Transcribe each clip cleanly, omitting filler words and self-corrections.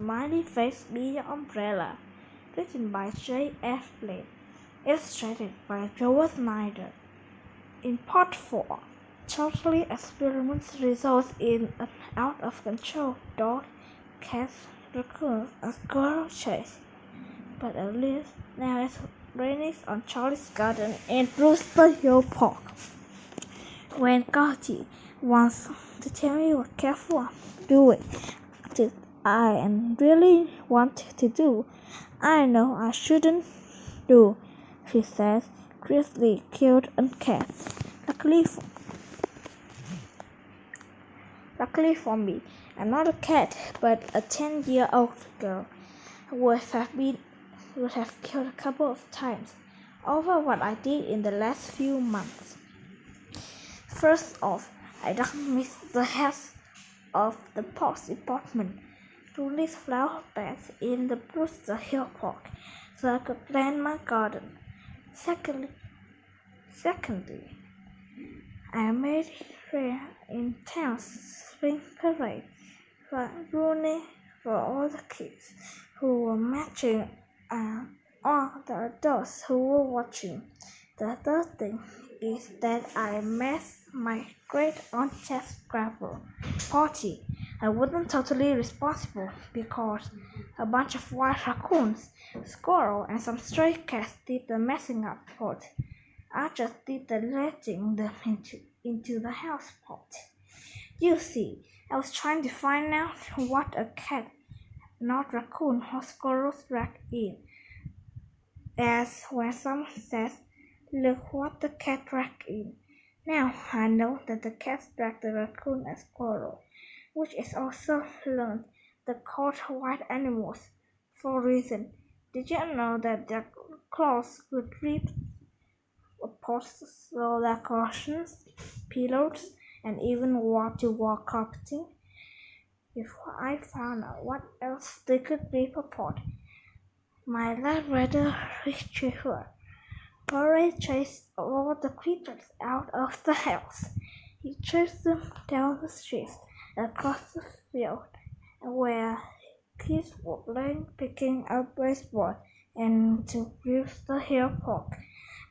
Smiley Face Be Your Umbrella, written by J.F. Blake, illustrated by Joel Snyder. In Part 4, Charlie experiments result in an out-of-control dog, cat, raccoon, and squirrel chase. But at least now it's raining on Charlie's garden in Brewster Hill Park. When Gotti wants to tell me what careful I'm doing, I really want to do. I know I shouldn't do, she says. Grizzly killed a cat. Luckily for me, I'm not a cat, but a 10-year-old girl would have killed a couple of times over what I did in the last few months. First off, I don't miss the head of the parks department. Rooney's flower beds in the Brewster Hill Park, so I could plant my garden. Secondly, I made it in town's spring parade for Rooney for all the kids who were matching and all the adults who were watching. The third thing is that I missed my great-aunt Jeff's gravel party. I wasn't totally responsible because a bunch of wild raccoons, squirrels, and some stray cats did the messing up part. I just did the letting them into the house part. You see, I was trying to find out what a cat, not raccoon or squirrels, dragged in. As when someone says, "Look what the cat dragged in." Now I know that the cat dragged the raccoon and squirrel, which is also learned the called wild animals for a reason. Did you know that their claws could rip upholstery, their cushions, pillows, and even wall-to-wall carpeting? Before I found out what else they could rip apart, my Labrador retriever Murray chased all the creatures out of the house. He chased them down the streets, across the field, where kids were playing picking up baseball, and to Brewster Hill Park.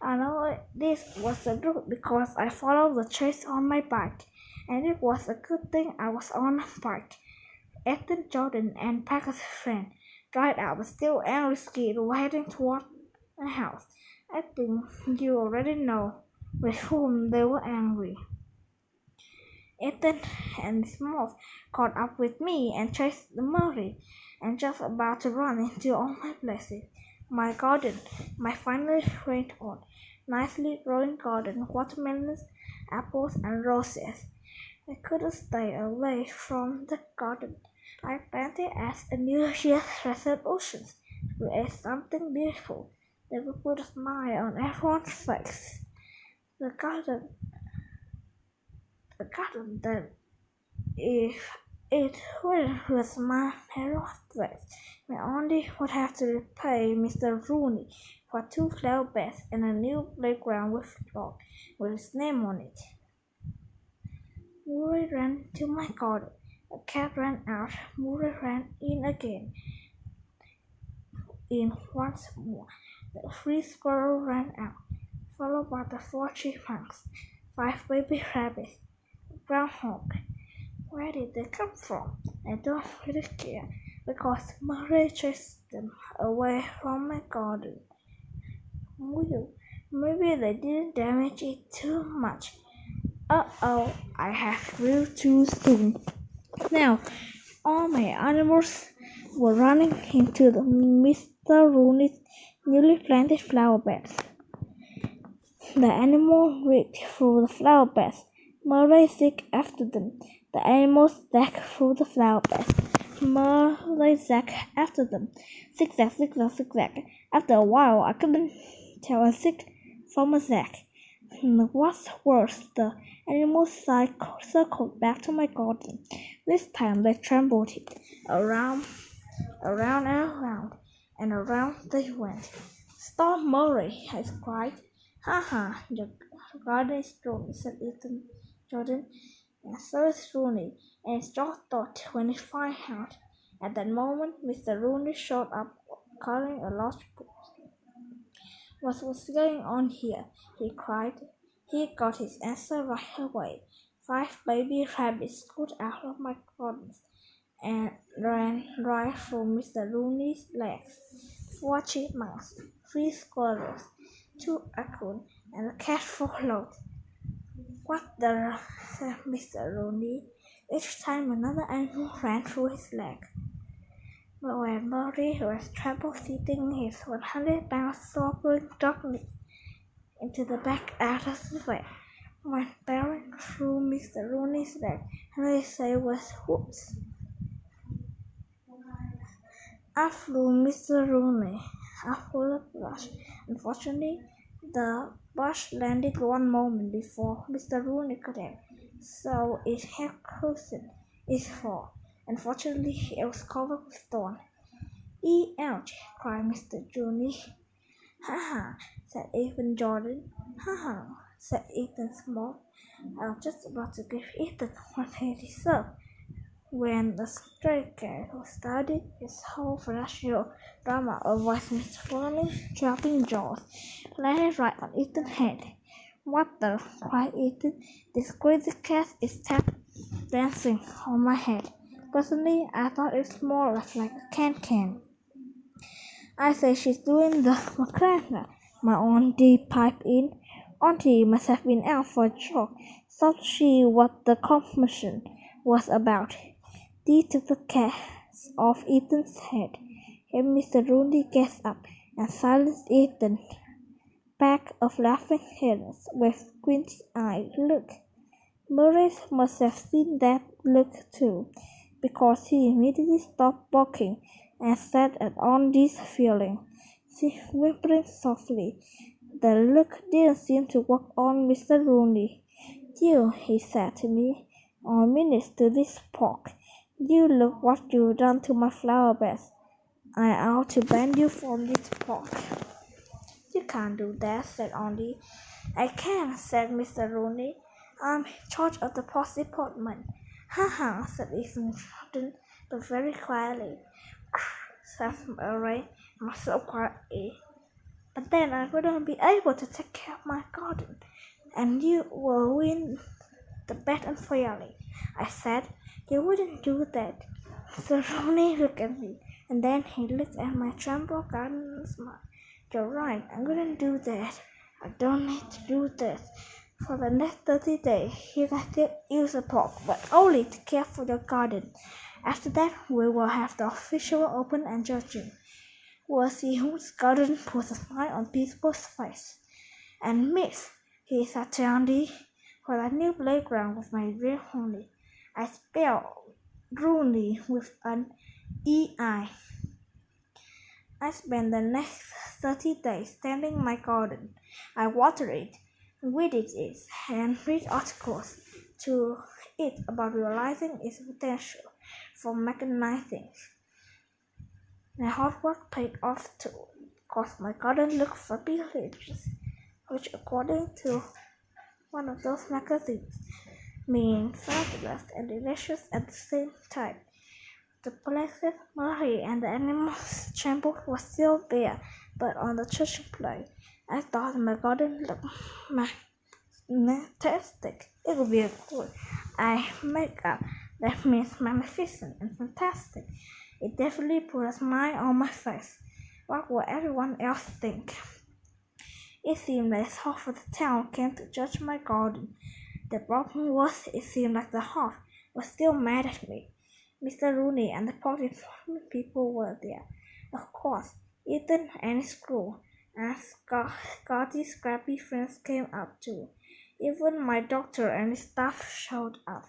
I know this was a route because I followed the chase on my bike, and it was a good thing I was on a bike. Ethan, Jordan, and Parker's friend dried out but still angry skid heading toward the house. I think you already know with whom they were angry. Ethan and his moth caught up with me and chased the Murray, and just about to run into all my blessings. My garden, my finally rained on, nicely growing garden, watermelons, apples, and roses. I couldn't stay away from the garden. I planted as a New Year's resolution to create something beautiful that would put a smile on everyone's face. The garden that if it were with my everyone's face, we only would have to repay Mr. Rooney for 2 flower beds and a new playground with his name on it. Murray ran to my garden. A cat ran out. Murray ran in again. In once more. The 3 squirrels ran out, followed by the 4 chipmunks, 5 baby rabbits, a groundhog. Where did they come from? I don't really care, because Murray chased them away from my garden. Well, maybe they didn't damage it too much. Uh-oh, I have grew too soon. Now, all my animals were running into the Mr. Rooney's newly planted flower beds. The animals ripped through the flower beds. Murray zigged after them. The animals zagged through the flower beds. Murray zagged after them. Zigzag, zigzag, zigzag. After a while, I couldn't tell a zig from a zag. What's worse, the animals circled back to my garden. This time they trampled it. Around and around they went. "Stop, Murray!" I cried. "Ha ha, your garden is Rooney," said Jordan. "And so is Rooney, and it's your thought when you find out At that moment, Mr. Rooney showed up, carrying a large book. "What was going on here?" he cried. He got his answer right away. 5 baby rabbits got out of my garden and ran right through Mr. Rooney's legs. 4 chipmunks, 3 squirrels, 2 raccoons, and a cat followed. "What the?" said Mr. Rooney, each time another animal ran through his leg. But when Murray was trouble fitting his 100-pound slobbering darkness into the back out of the way, went barreling through Mr. Rooney's leg, and they say was whoops. Up flew Mr. Rooney, up full of brush. Unfortunately, the brush landed one moment before Mr. Rooney could have, so it had cushioned his fall. Unfortunately, it was covered with thorns. "Ouch!" cried Mr. Rooney. "Ha ha!" said Ethan Jordan. "Ha ha!" said Ethan Small. "I was just about to give Ethan what he deserved." When the stray cat who started his whole financial drama avoids Mr. Rooney's dropping jaws, landed right on Ethan's head. "What the?" cried Ethan. "This crazy cat is tap dancing on my head. Personally, I thought it more like a can-can." "I say she's doing the Macarena," my auntie piped in. Auntie must have been out for a jog. Thought she what the commotion was about. Dee took the cats off Ethan's head, and Mr. Rooney gets up and silenced Ethan. Pack of laughing heathens with squint-eyed look. Murray must have seen that look too, because he immediately stopped barking and sat at Auntie's feeling, whimpering softly. The look didn't seem to work on Mr. Rooney. "You," he said to me, "are menace to this pork. You look what you've done to my flower beds. I ought to ban you from this pork." "You can't do that," said Auntie. "I can," said Mr. Rooney. "I'm in charge of the pork department." "Ha ha," said Ethan Jordan, but very quietly. Said Murray, not so quietly. "But then I wouldn't be able to take care of my garden, and you will win the bet unfairly." I said. "You wouldn't do that." So Rooney looked at me, and then he looked at my tremble garden and smiled. "You're right, I wouldn't do that. I don't need to do that." For the next 30 days, he let it use a pork, but only to care for your garden. After that, we will have the official open and judging. We'll see whose garden puts a smile on people's face. "And Miss," he said to Andy, "for that new playground with my real Rooney. I spell Rooney with an E-I. I spent the next 30 days tending my garden. I watered it, weeded it, and read articles to it about realizing its potential for making nice things. My hard work paid off too, because my garden looked fabulous, which according to one of those magazines means fabulous and delicious at the same time. The places Murray and the animals chamber was still there, but on the church plate, I thought my garden looked fantastic. It would be a good. I make up. That means magnificent and fantastic. It definitely put a smile on my face. What will everyone else think? It seemed like half of the town came to judge my garden. The problem was, it seemed like the half was still mad at me. Mr. Rooney and the pork department people were there. Of course, Ethan and his crew and Scotty's scrappy friends came up too. Even my doctor and his staff showed up.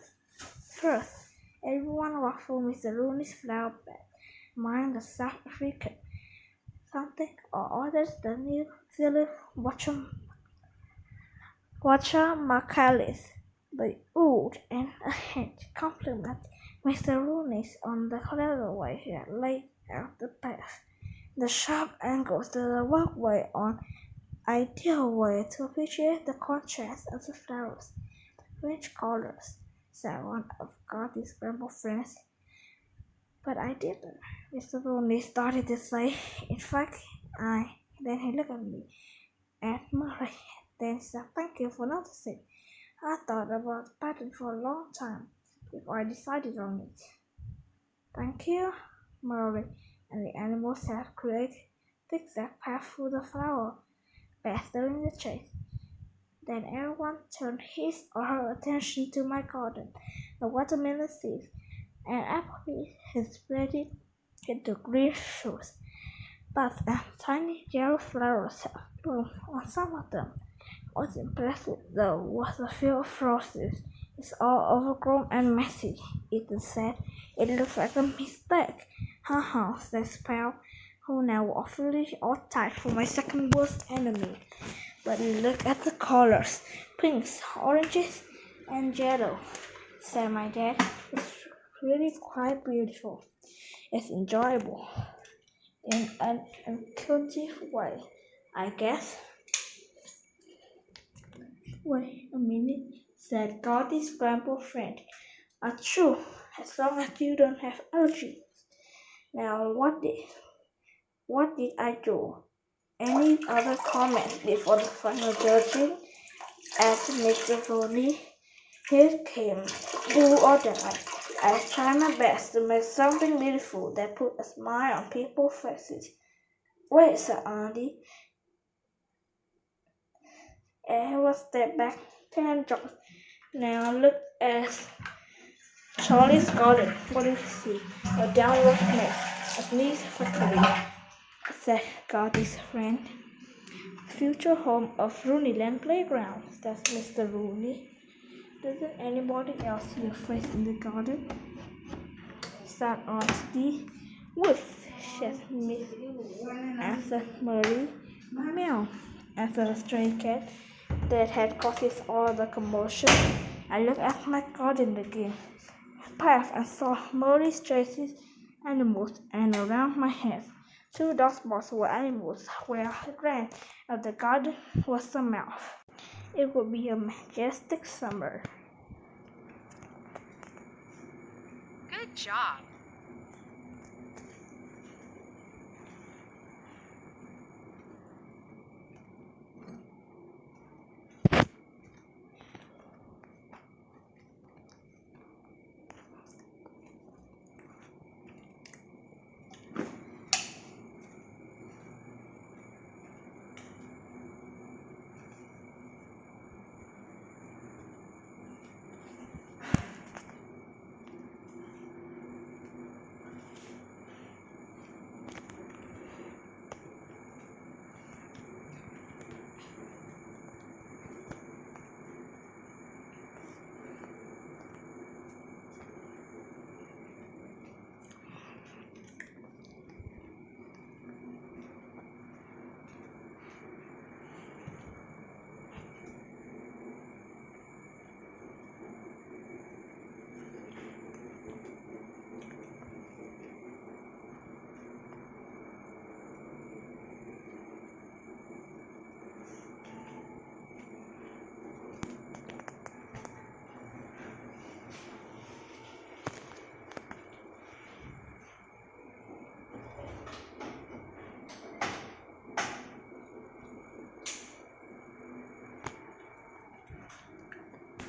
First, everyone walked through Mr. Rooney's flower bed, mine the South African, something or others the New Zealand Watcher Macalis. They oohed and ahead complimented Mr. Rooney's on the clever way he had laid out the path, the sharp angles to the walkway on ideal way to appreciate the contrast of the flowers, the rich colors, said one of Scotty's grandpa friends. But I didn't, Mr. Rooney started to say. In fact, Then he looked at me and Murray. Then he said, "Thank you for noticing. I thought about the pattern for a long time before I decided on it." "Thank you, Murray." And the animals had created zigzag path through the flower beds during the chase. Then everyone turned his or her attention to my garden. The watermelon seeds and apple trees had spread it into green shoots. Buds and tiny yellow flowers have bloomed on some of them. What's impressive, though, was the field of roses. "It's all overgrown and messy," Ethan said. "It looks like a mistake." "Ha," said Sprout, who now awfully all-tight for my second worst enemy. "But look at the colors. Pinks, oranges, and yellow," said my dad. "It's really quite beautiful. It's enjoyable in an intuitive way, I guess." "Wait a minute," said Gordy's scrambled friend. "Achoo, as long as you don't have allergies." "Now what did I do?" "Any other comments before the final judging?" asked Mr. Rooney. "Here came, do or die. I tried my best to make something beautiful that put a smile on people's faces." "Wait," said Andy. Everyone stepped back 10 jobs. "Now look at Charlie's garden. What do you see?" "A downward nest, a sneeze factory," said Gordy's friend. "Future home of Rooneyland Playground," said Mr. Rooney. "Doesn't anybody else see a face in the garden?" said Auntie. "Woof," said answered Murray. "Meow," answered a stray cat that had caused all the commotion. I looked at my garden again, path and saw Murray chases animals, and around my head 2 dog spots were animals. Where I ran and the garden was the mouth. It would be a majestic summer. Good job.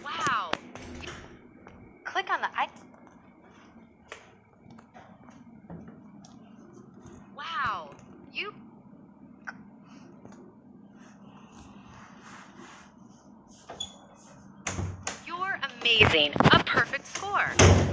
Wow. Click on the Wow. You're amazing. A perfect score.